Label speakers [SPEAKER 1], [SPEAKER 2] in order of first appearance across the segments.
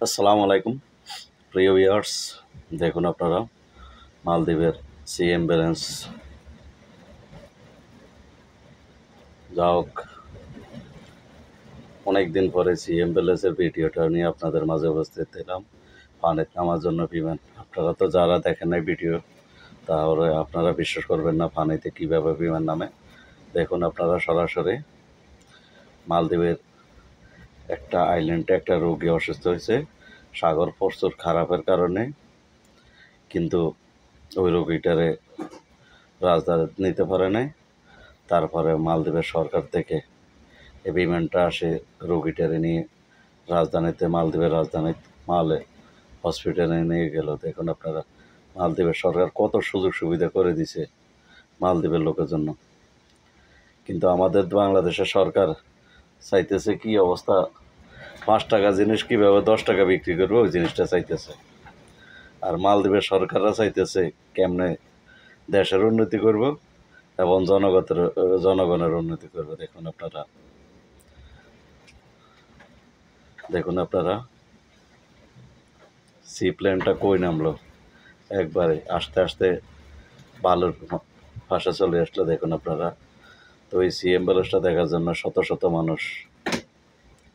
[SPEAKER 1] আসসালামু আলাইকুম প্রিয় ভিউয়ার্স। দেখুন আপনারা মালদ্বীপের সিএম ব্যালেন্স। যা হোক, অনেকদিন পরে সিএম ব্যালেন্সের ভিডিওটা নিয়ে আপনাদের মাঝে উপস্থিত দিলাম। পানিতে নামার জন্য বিমান। আপনারা তো যারা দেখেন নাই ভিডিও, তাহলে আপনারা বিশ্বাস করবেন না পানিতে কীভাবে বিমান নামে। দেখুন আপনারা সরাসরি মালদ্বীপের একটা আইল্যান্ডে একটা রোগী অসুস্থ হয়েছে সাগর প্রচুর খারাপের কারণে, কিন্তু ওই রোগীটারে রাজধানী নিতে পারে নাই। তারপরে মালদ্বীপের সরকার থেকে এই বিমানটা আসে রোগীটারে নিয়ে রাজধানীতে, মালদ্বীপের রাজধানী মালে হসপিটালে নিয়ে গেল। দেখুন আপনারা মালদ্বীপের সরকার কত সুযোগ সুবিধা করে দিছে মালদ্বীপের লোকের জন্য। কিন্তু আমাদের বাংলাদেশের সরকার চাইতেছে কি অবস্থা, 5 টাকা জিনিস কীভাবে 10 টাকা বিক্রি করবে ওই জিনিসটা চাইতেছে। আর মালদ্বীপের সরকাররা চাইতেছে কেমনে দেশের উন্নতি করব এবং জনগণের উন্নতি করবে। দেখুন আপনারা সি প্লেনটা কই নামলো, একবারে আস্তে আস্তে বালুর পাশে চলে আসলো। দেখুন আপনারা, তো এই সি অ্যাম্বুলেন্সটা দেখার জন্য শত শত মানুষ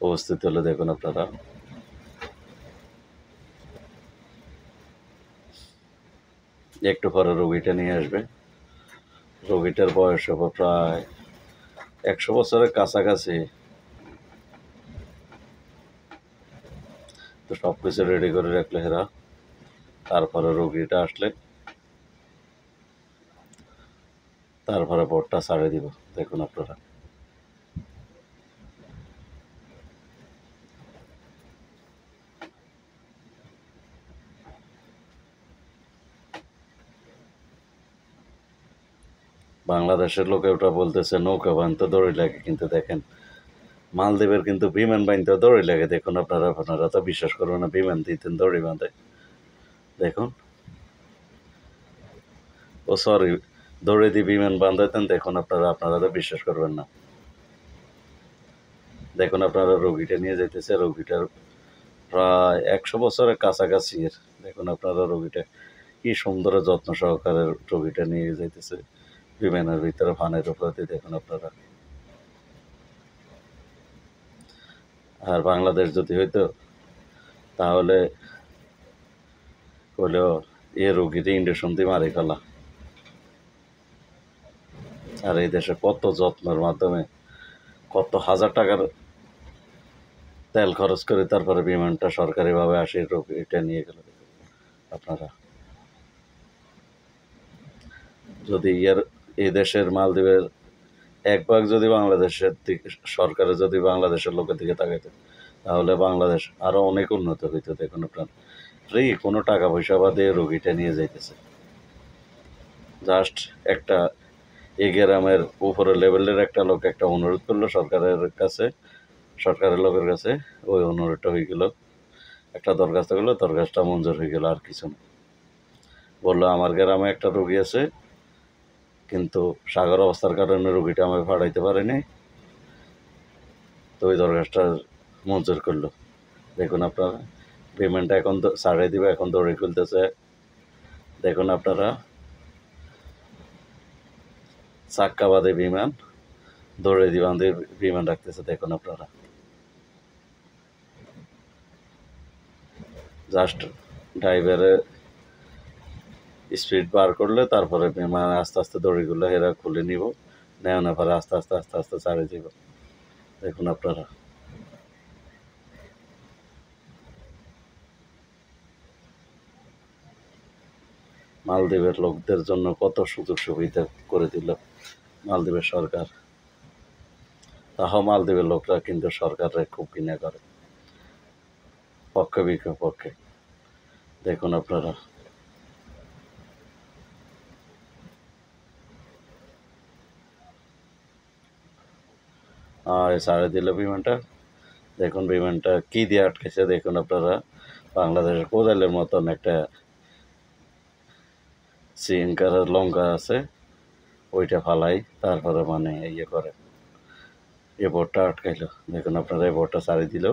[SPEAKER 1] উপস্থিত হলো। দেখুন আপনারা একটু পরে রোগীটা নিয়ে আসবে। রোগীটার বয়স হবে প্রায় 100 বছরের কাছাকাছি। তো সব কিছু রেডি করে রাখলে এরা, তারপরে রোগীটা আসলে তারপরে বোটটা ছাড়ে দিব। দেখুন আপনারা বাংলাদেশের লোকে ওটা বলতেছে নৌকা বানতে দড়ি লাগে, কিন্তু দেখেন মালদ্বীপের কিন্তু বিমান বানতে দড়ি লাগে। দেখুন আপনারা তো বিশ্বাস করবেন না, বিমান দিতেন দড়ি বাঁধে। দেখুন, ও সরি, দড়ি দিয়ে বিমান বাঁধাতেন। দেখুন আপনারা তো বিশ্বাস করবেন না। দেখুন আপনারা রোগীটা নিয়ে যাইতেছে, রোগীটার প্রায় 100 বছরের কাছাকাছি। দেখুন আপনারা রোগীটা কি সুন্দর যত্ন সহকারে রোগীটা নিয়ে যাইতেছে বিমানের ভিতরে ফানের উপর দিয়ে। দেখুন আপনারা, আর বাংলাদেশ যদি হইতো তাহলে হলেও এ রোগীটা ইঞ্জেকশন দিয়ে মারি ফেলা। আর এই দেশে কত যত্নের মাধ্যমে কত হাজার টাকার তেল খরচ করে তারপরে বিমানটা সরকারিভাবে আসে রোগীটা নিয়ে গেল। আপনারা যদি এই দেশের মালদ্বীপের এক ভাগ যদি বাংলাদেশের দিকে সরকারে যদি বাংলাদেশের লোকের দিকে তাকাইতো, তাহলে বাংলাদেশ আরও অনেক উন্নত হইতো। দেখুন আপনার ফ্রি, কোনো টাকা পয়সা বাদে রোগীটা নিয়ে যাইতেছে। জাস্ট একটা এই গ্রামের উপরে লেভেলের একটা লোক একটা অনুরোধ করলো সরকারের কাছে, সরকারের লোকের কাছে, ওই অনুরোধটা হয়ে গেল। একটা দরখাস্ত করলো, দরখাস্তটা মঞ্জুর হয়ে গেল। আর কিছু না, বললো আমার গ্রামে একটা রোগী আছে, কিন্তু সাগর অবস্থার কারণে রোগীটা আমি পাঠাইতে পারিনি, তো ওই দরখাস্তটা মঞ্জুর করলো। দেখুন আপনারা পেমেন্টটা এখন ছাড়িয়ে দিবে, এখন দৌড়ে খুলতেছে। দেখুন আপনারা চাক্কা বাদে বিমান, দৌড়ে বাঁধে বিমান রাখতেছে। দেখুন আপনারা জাস্ট ড্রাইভারে স্পিড বার করলে তারপরে বিমান আস্তে আস্তে দড়িগুলো এরা খুলে নিব, নেওয়ানোর পরে আস্তে আস্তে আস্তে আস্তে ছাড়িয়ে দিব। দেখুন আপনারা মালদ্বীপের লোকদের জন্য কত সুযোগ সুবিধা করে দিল মালদ্বীপের সরকার। তাও মালদ্বীপের লোকরা কিন্তু সরকারের খুব ঘৃণা করে, পক্ষে বিপক্ষে। দেখুন আপনারা ছাড়ে দিল বিমানটা। দেখুন বিমানটা কি দিয়ে আটকেছে। দেখুন আপনারা বাংলাদেশের কোদালের মতন একটা সিঙ্কার লঙ্কা আছে, ওইটা ফালাই তারপরে মানে ইয়ে করে এ বোটটা আটকাইলো। দেখুন আপনারা এই বোটটা ছাড়িয়ে দিল।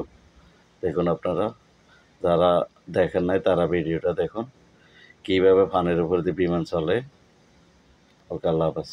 [SPEAKER 1] দেখুন আপনারা যারা দেখেন নাই তারা ভিডিওটা দেখুন, কীভাবে পানির উপর দিয়ে বিমান চলে। ওকে, আল্লাহ হাফেজ।